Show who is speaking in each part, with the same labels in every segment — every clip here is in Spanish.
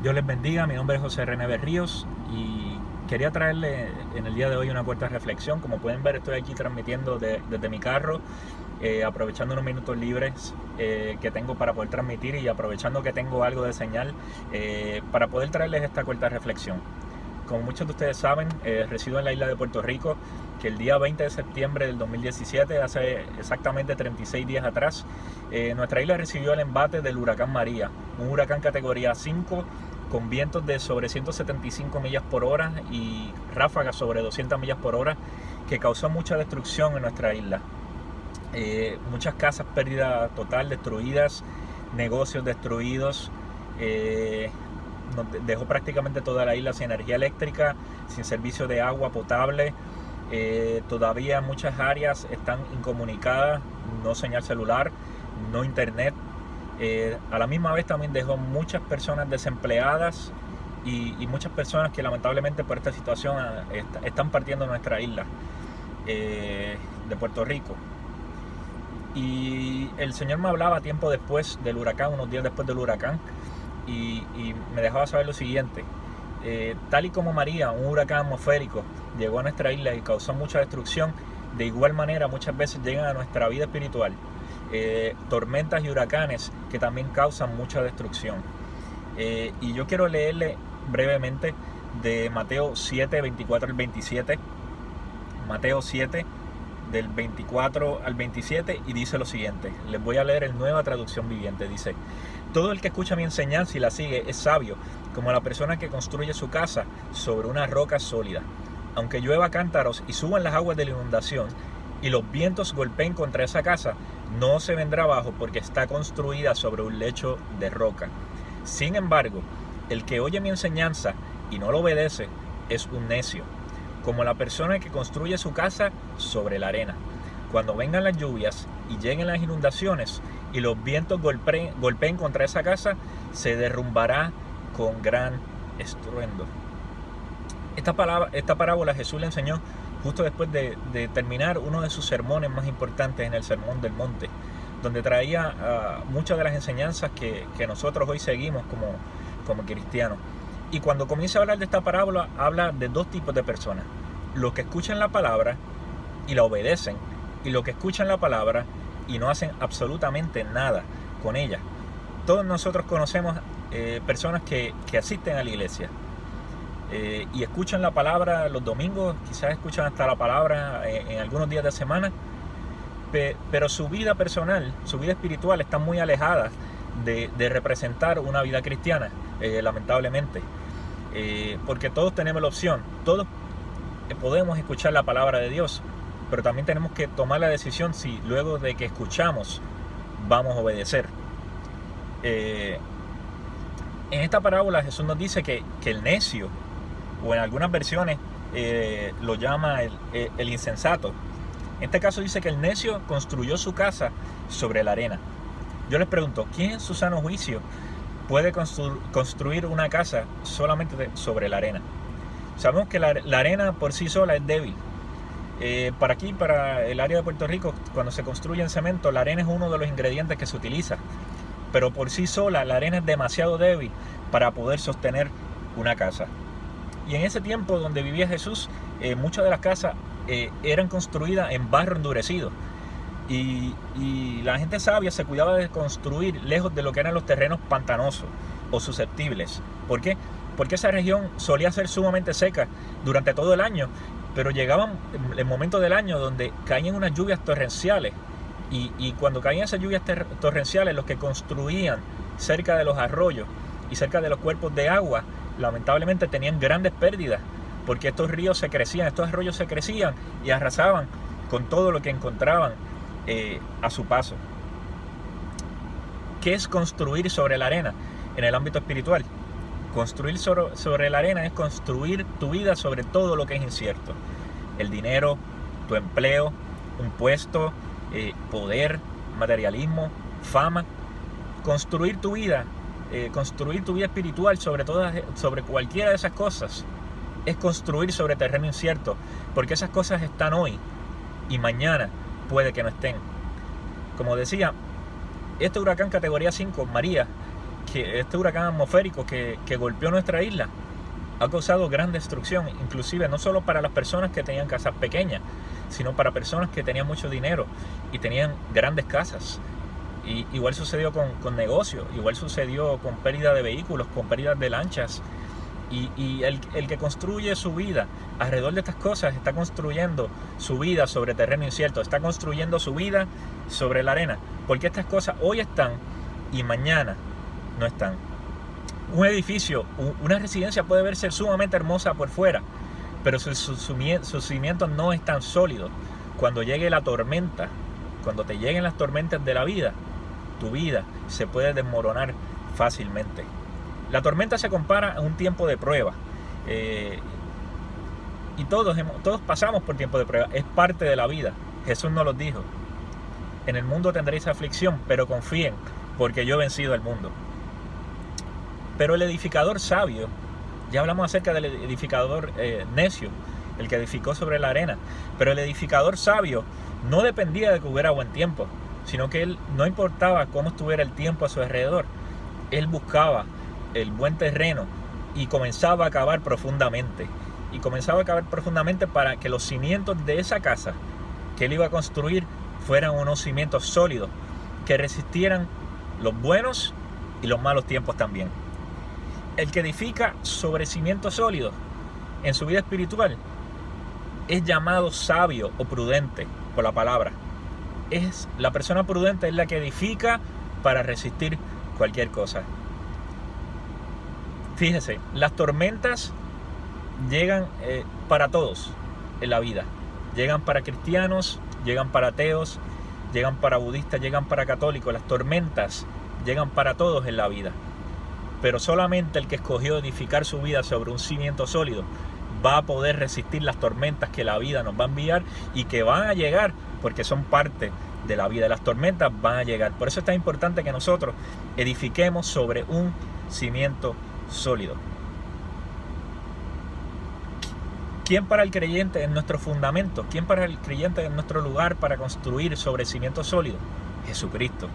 Speaker 1: Dios les bendiga, mi nombre es José René Berríos y quería traerle en el día de hoy una corta reflexión. Como pueden ver, estoy aquí transmitiendo desde mi carro, aprovechando unos minutos libres que tengo para poder transmitir y aprovechando que tengo algo de señal para poder traerles esta corta reflexión. Como muchos de ustedes saben, resido en la isla de Puerto Rico, que el día 20 de septiembre del 2017, hace exactamente 36 días atrás, nuestra isla recibió el embate del huracán María, un huracán categoría 5 con vientos de sobre 175 millas por hora y ráfagas sobre 200 millas por hora, que causó mucha destrucción en nuestra isla. Muchas casas pérdida total, destruidas, negocios destruidos. Nos dejó prácticamente toda la isla sin energía eléctrica, sin servicio de agua potable. Todavía muchas áreas están incomunicadas, no señal celular, no internet. A la misma vez también dejó muchas personas desempleadas y muchas personas que lamentablemente por esta situación están partiendo nuestra isla de Puerto Rico. Y el Señor me hablaba tiempo después del huracán, unos días después del huracán, y me dejaba saber lo siguiente. Tal y como María, un huracán atmosférico, llegó a nuestra isla y causó mucha destrucción, de igual manera muchas veces llegan a nuestra vida espiritual tormentas y huracanes que también causan mucha destrucción. Y yo quiero leerle brevemente de Mateo 7, 24 al 27. Mateo 7, del 24 al 27, y dice lo siguiente. Les voy a leer en Nueva Traducción Viviente. Dice: todo el que escucha mi enseñanza y la sigue es sabio, como la persona que construye su casa sobre una roca sólida. Aunque llueva cántaros y suban las aguas de la inundación, y los vientos golpeen contra esa casa, no se vendrá abajo, porque está construida sobre un lecho de roca. Sin embargo, el que oye mi enseñanza y no lo obedece es un necio, como la persona que construye su casa sobre la arena. Cuando vengan las lluvias y lleguen las inundaciones y los vientos golpeen contra esa casa, se derrumbará con gran estruendo. Esta parábola Jesús le enseñó justo después de terminar uno de sus sermones más importantes en el Sermón del Monte, donde traía muchas de las enseñanzas que nosotros hoy seguimos como cristianos. Y cuando comienza a hablar de esta parábola, habla de dos tipos de personas: los que escuchan la palabra y la obedecen, y los que escuchan la palabra y no hacen absolutamente nada con ella. Todos nosotros conocemos personas que asisten a la iglesia y escuchan la palabra los domingos, quizás escuchan hasta la palabra en algunos días de semana, pero su vida personal, su vida espiritual está muy alejada de representar una vida cristiana, lamentablemente, porque todos tenemos la opción, todos podemos escuchar la palabra de Dios, pero también tenemos que tomar la decisión si luego de que escuchamos vamos a obedecer. En esta parábola Jesús nos dice que el necio, o en algunas versiones lo llama el insensato. En este caso dice que el necio construyó su casa sobre la arena. Yo les pregunto, ¿quién en su sano juicio puede construir una casa solamente sobre la arena? Sabemos que la arena por sí sola es débil. Para el área de Puerto Rico, cuando se construye en cemento, la arena es uno de los ingredientes que se utiliza. Pero por sí sola la arena es demasiado débil para poder sostener una casa. Y en ese tiempo donde vivía Jesús, muchas de las casas eran construidas en barro endurecido. Y la gente sabia se cuidaba de construir lejos de lo que eran los terrenos pantanosos o susceptibles. ¿Por qué? Porque esa región solía ser sumamente seca durante todo el año, pero llegaban el momento del año donde caían unas lluvias torrenciales. Y cuando caían esas lluvias torrenciales, los que construían cerca de los arroyos y cerca de los cuerpos de agua, lamentablemente tenían grandes pérdidas, porque estos arroyos se crecían y arrasaban con todo lo que encontraban a su paso. ¿Qué es construir sobre la arena en el ámbito espiritual? Construir sobre la arena es construir tu vida sobre todo lo que es incierto: el dinero, tu empleo, un puesto, poder, materialismo, fama. Construir tu vida espiritual sobre cualquiera de esas cosas es construir sobre terreno incierto, porque esas cosas están hoy y mañana puede que no estén. Como decía, este huracán categoría 5, María, que este huracán atmosférico que golpeó nuestra isla ha causado gran destrucción, inclusive no solo para las personas que tenían casas pequeñas, sino para personas que tenían mucho dinero y tenían grandes casas. Y igual sucedió con negocios, igual sucedió con pérdida de vehículos, con pérdidas de lanchas. Y el que construye su vida alrededor de estas cosas está construyendo su vida sobre terreno incierto, está construyendo su vida sobre la arena, porque estas cosas hoy están y mañana no están. Un edificio, una residencia puede verse sumamente hermosa por fuera, pero sus cimientos no están sólidos. Cuando llegue la tormenta, cuando te lleguen las tormentas de la vida, tu vida se puede desmoronar fácilmente. La tormenta se compara a un tiempo de prueba, y todos pasamos por tiempo de prueba, es parte de la vida. Jesús nos lo dijo: en el mundo tendréis aflicción, pero confíen, porque yo he vencido al mundo. Pero el edificador sabio, ya hablamos acerca del edificador necio, el que edificó sobre la arena, pero el edificador sabio no dependía de que hubiera buen tiempo, sino que él no importaba cómo estuviera el tiempo a su alrededor, él buscaba el buen terreno y comenzaba a cavar profundamente. Y comenzaba a cavar profundamente para que los cimientos de esa casa que él iba a construir fueran unos cimientos sólidos, que resistieran los buenos y los malos tiempos también. El que edifica sobre cimientos sólidos en su vida espiritual es llamado sabio o prudente por la palabra. La persona prudente es la que edifica para resistir cualquier cosa. Fíjese, las tormentas llegan para todos en la vida. Llegan para cristianos, llegan para ateos, llegan para budistas, llegan para católicos. Las tormentas llegan para todos en la vida. Pero solamente el que escogió edificar su vida sobre un cimiento sólido va a poder resistir las tormentas que la vida nos va a enviar y que van a llegar porque son parte de la vida. Las tormentas van a llegar. Por eso es tan importante que nosotros edifiquemos sobre un cimiento sólido. ¿Quién para el creyente es nuestro fundamento? ¿Quién para el creyente es nuestro lugar para construir sobre cimiento sólido? Jesucristo.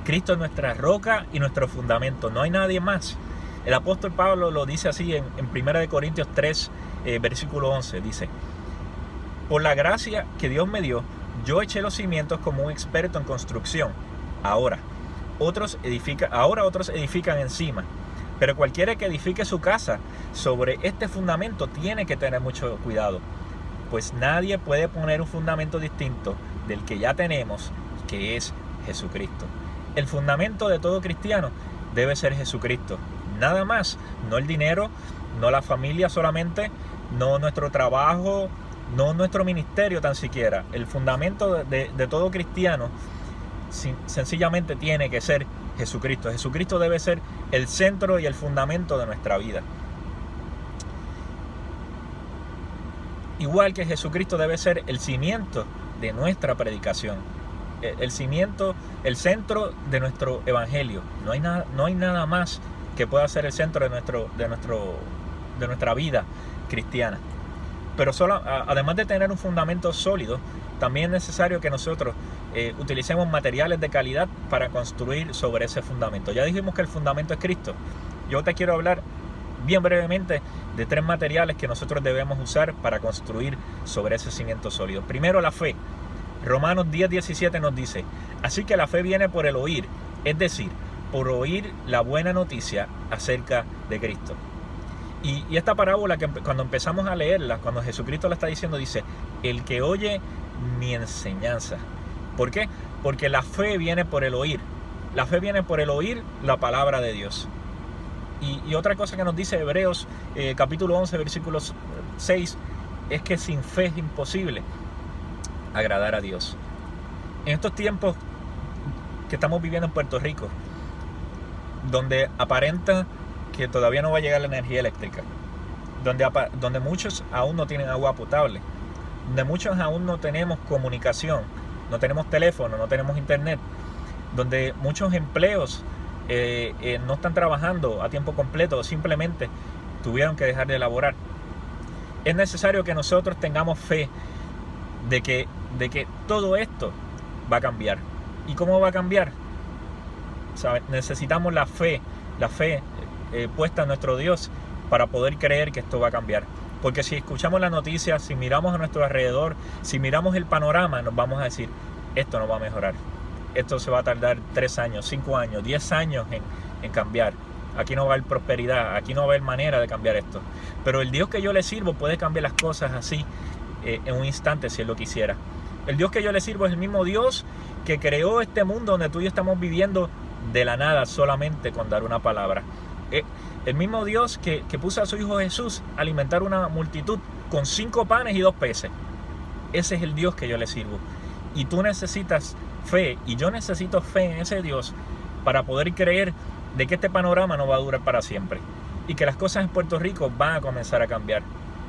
Speaker 1: Cristo es nuestra roca y nuestro fundamento. No hay nadie más. El apóstol Pablo lo dice así en 1 Corintios 3, versículo 11. Dice: por la gracia que Dios me dio, yo eché los cimientos como un experto en construcción. Ahora otros edifican encima. Pero cualquiera que edifique su casa sobre este fundamento tiene que tener mucho cuidado, pues nadie puede poner un fundamento distinto del que ya tenemos, que es Jesucristo. El fundamento de todo cristiano debe ser Jesucristo, nada más, no el dinero, no la familia solamente, no nuestro trabajo, no nuestro ministerio tan siquiera. El fundamento de todo cristiano sencillamente tiene que ser Jesucristo. Jesucristo debe ser el centro y el fundamento de nuestra vida. Igual que Jesucristo debe ser el cimiento de nuestra predicación, el cimiento, el centro de nuestro evangelio. No hay nada más que pueda ser el centro de nuestra vida cristiana. Pero además de tener un fundamento sólido, también es necesario que nosotros utilicemos materiales de calidad para construir sobre ese fundamento. Ya dijimos que el fundamento es Cristo. Yo te quiero hablar bien brevemente de 3 materiales que nosotros debemos usar para construir sobre ese cimiento sólido. Primero, la fe. Romanos 10:17 nos dice: así que la fe viene por el oír, es decir, por oír la buena noticia acerca de Cristo. Y esta parábola, que cuando empezamos a leerla, cuando Jesucristo la está diciendo, dice: el que oye mi enseñanza. ¿Por qué? Porque la fe viene por el oír. La fe viene por el oír la palabra de Dios. Y otra cosa que nos dice Hebreos capítulo 11, versículo 6, es que sin fe es imposible agradar a Dios. En estos tiempos que estamos viviendo en Puerto Rico, donde aparenta que todavía no va a llegar la energía eléctrica, donde muchos aún no tienen agua potable, donde muchos aún no tenemos comunicación, no tenemos teléfono, no tenemos internet, donde muchos empleos no están trabajando a tiempo completo, simplemente tuvieron que dejar de laborar. Es necesario que nosotros tengamos fe de que todo esto va a cambiar. ¿Y cómo va a cambiar? ¿Sabe? Necesitamos la fe la fe puesta en nuestro Dios para poder creer que esto va a cambiar. Porque si escuchamos las noticias, si miramos a nuestro alrededor, si miramos el panorama, nos vamos a decir, esto no va a mejorar. Esto se va a tardar 3 años, 5 años, 10 años en cambiar. Aquí no va a haber prosperidad, aquí no va a haber manera de cambiar esto. Pero el Dios que yo le sirvo puede cambiar las cosas así en un instante si Él lo quisiera. El Dios que yo le sirvo es el mismo Dios que creó este mundo donde tú y yo estamos viviendo de la nada solamente con dar una palabra. El mismo Dios que puso a su Hijo Jesús a alimentar una multitud con 5 panes y 2 peces. Ese es el Dios que yo le sirvo. Y tú necesitas fe, y yo necesito fe en ese Dios para poder creer de que este panorama no va a durar para siempre y que las cosas en Puerto Rico van a comenzar a cambiar.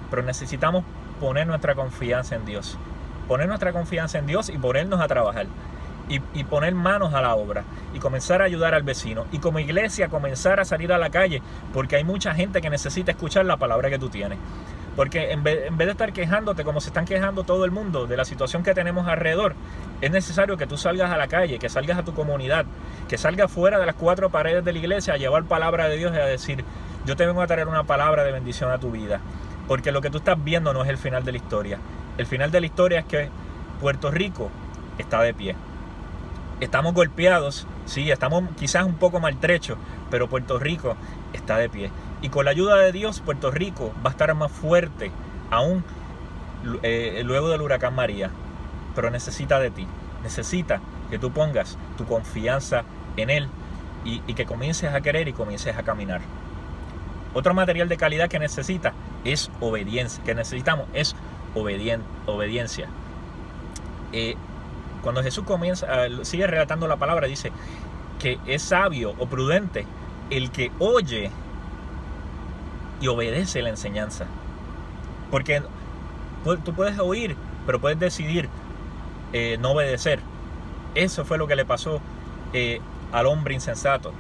Speaker 1: Pero necesitamos poner nuestra confianza en Dios. Poner nuestra confianza en Dios y ponernos a trabajar. Y poner manos a la obra y comenzar a ayudar al vecino y como iglesia comenzar a salir a la calle, porque hay mucha gente que necesita escuchar la palabra que tú tienes. Porque en vez de estar quejándote como se están quejando todo el mundo de la situación que tenemos alrededor, es necesario que tú salgas a la calle, que salgas a tu comunidad, que salgas fuera de las 4 paredes de la iglesia a llevar palabra de Dios y a decir, yo te vengo a traer una palabra de bendición a tu vida. Porque lo que tú estás viendo no es el final de la historia. El final de la historia es que Puerto Rico está de pie. Estamos golpeados, sí, estamos quizás un poco maltrechos, pero Puerto Rico está de pie. Y con la ayuda de Dios, Puerto Rico va a estar más fuerte aún luego del huracán María. Pero necesita de ti, necesita que tú pongas tu confianza en Él y que comiences a querer y comiences a caminar. Otro material de calidad que necesita es obediencia, que necesitamos es obediencia. Cuando Jesús sigue relatando la palabra, dice que es sabio o prudente el que oye y obedece la enseñanza. Porque tú puedes oír, pero puedes decidir no obedecer. Eso fue lo que le pasó al hombre insensato,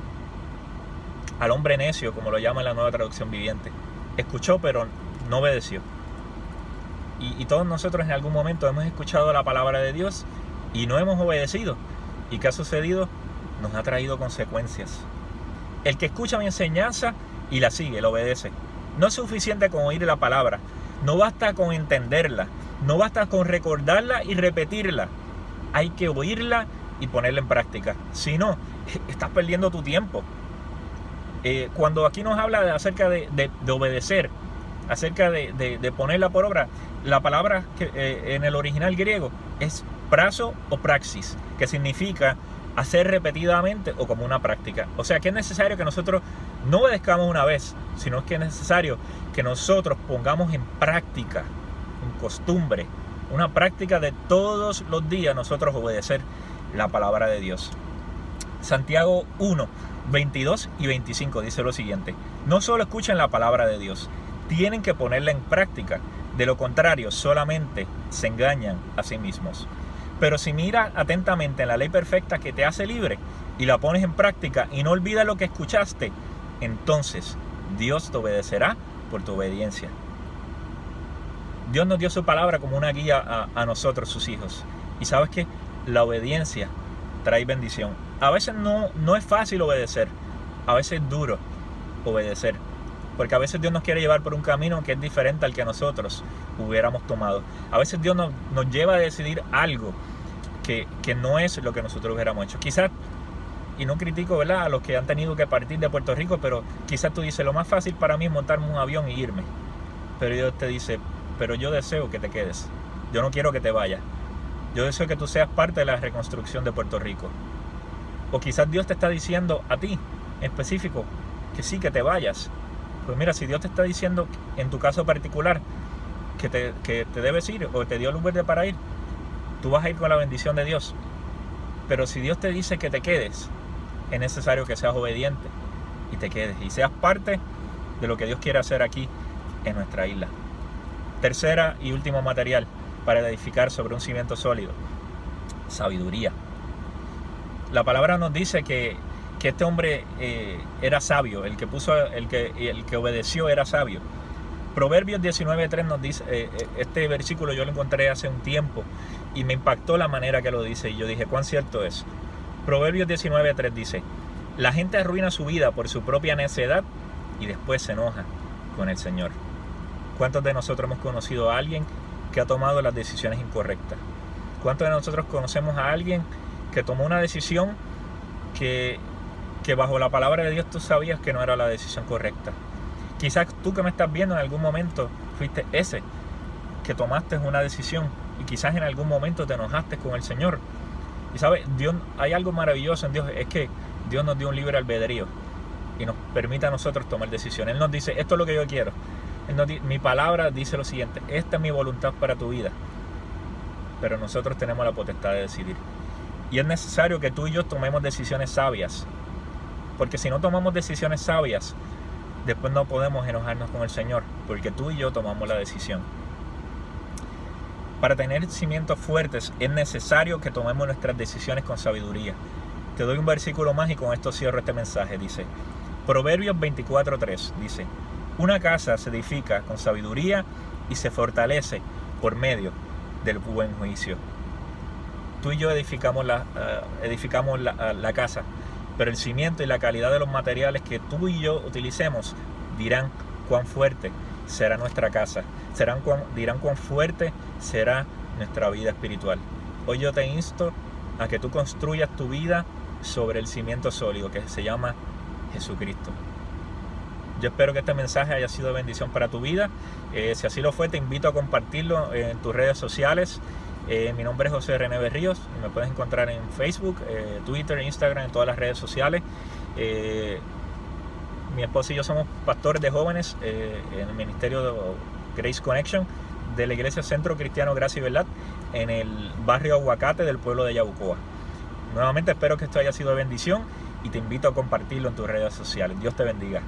Speaker 1: al hombre necio, como lo llama la Nueva Traducción Viviente. Escuchó, pero no obedeció. Y todos nosotros en algún momento hemos escuchado la palabra de Dios y no hemos obedecido. ¿Y qué ha sucedido? Nos ha traído consecuencias. El que escucha mi enseñanza y la sigue, la obedece. No es suficiente con oír la palabra. No basta con entenderla. No basta con recordarla y repetirla. Hay que oírla y ponerla en práctica. Si no, estás perdiendo tu tiempo. Cuando aquí nos habla acerca de obedecer, acerca de ponerla por obra, la palabra que en el original griego es prazo o praxis, que significa hacer repetidamente o como una práctica. O sea que es necesario que nosotros no obedezcamos una vez, sino que es necesario que nosotros pongamos en práctica, en costumbre, una práctica de todos los días nosotros obedecer la palabra de Dios. Santiago 1, 22 y 25 dice lo siguiente: no solo escuchen la palabra de Dios, tienen que ponerla en práctica. De lo contrario, solamente se engañan a sí mismos. Pero si miras atentamente en la ley perfecta que te hace libre y la pones en práctica y no olvidas lo que escuchaste, entonces Dios te obedecerá por tu obediencia. Dios nos dio su palabra como una guía a nosotros, sus hijos. Y sabes que la obediencia trae bendición. A veces no es fácil obedecer, a veces es duro obedecer. Porque a veces Dios nos quiere llevar por un camino que es diferente al que nosotros hubiéramos tomado. A veces Dios nos lleva a decidir algo que no es lo que nosotros hubiéramos hecho. Quizás, y no critico, ¿verdad?, a los que han tenido que partir de Puerto Rico, pero quizás tú dices, lo más fácil para mí es montarme un avión y irme. Pero Dios te dice, pero yo deseo que te quedes. Yo no quiero que te vayas. Yo deseo que tú seas parte de la reconstrucción de Puerto Rico. O quizás Dios te está diciendo a ti, en específico, que sí, que te vayas. Pues mira, si Dios te está diciendo, en tu caso particular, que te debes ir o te dio luz verde para ir, tú vas a ir con la bendición de Dios. Pero si Dios te dice que te quedes, es necesario que seas obediente y te quedes y seas parte de lo que Dios quiere hacer aquí en nuestra isla. Tercera y último material para edificar sobre un cimiento sólido: sabiduría. La palabra nos dice que este hombre era sabio, el que obedeció era sabio. Proverbios 19:3 nos dice, este versículo yo lo encontré hace un tiempo y me impactó la manera que lo dice, y yo dije, ¿cuán cierto es? Proverbios 19:3 dice: La gente arruina su vida por su propia necedad y después se enoja con el Señor. ¿Cuántos de nosotros hemos conocido a alguien que ha tomado las decisiones incorrectas? ¿Cuántos de nosotros conocemos a alguien que tomó una decisión que bajo la palabra de Dios tú sabías que no era la decisión correcta? Quizás tú que me estás viendo en algún momento fuiste ese que tomaste una decisión y quizás en algún momento te enojaste con el Señor. Y sabes, Dios, hay algo maravilloso en Dios, es que Dios nos dio un libre albedrío y nos permite a nosotros tomar decisiones. Él nos dice, esto es lo que yo quiero. Mi palabra dice lo siguiente, esta es mi voluntad para tu vida. Pero nosotros tenemos la potestad de decidir. Y es necesario que tú y yo tomemos decisiones sabias. Porque si no tomamos decisiones sabias, después no podemos enojarnos con el Señor, porque tú y yo tomamos la decisión. Para tener cimientos fuertes es necesario que tomemos nuestras decisiones con sabiduría. Te doy un versículo más y con esto cierro este mensaje. Dice, Proverbios 24:3, dice, una casa se edifica con sabiduría y se fortalece por medio del buen juicio. Tú y yo edificamos la casa, pero el cimiento y la calidad de los materiales que tú y yo utilicemos dirán cuán fuerte será nuestra casa, dirán cuán fuerte será nuestra vida espiritual. Hoy yo te insto a que tú construyas tu vida sobre el cimiento sólido que se llama Jesucristo. Yo espero que este mensaje haya sido de bendición para tu vida. Si así lo fue, te invito a compartirlo en tus redes sociales. Mi nombre es José René Berríos y me puedes encontrar en Facebook, Twitter, Instagram, en todas las redes sociales. Mi esposa y yo somos pastores de jóvenes en el ministerio de Grace Connection de la Iglesia Centro Cristiano Gracia y Verdad en el barrio Aguacate del pueblo de Yabucoa. Nuevamente espero que esto haya sido de bendición y te invito a compartirlo en tus redes sociales. Dios te bendiga.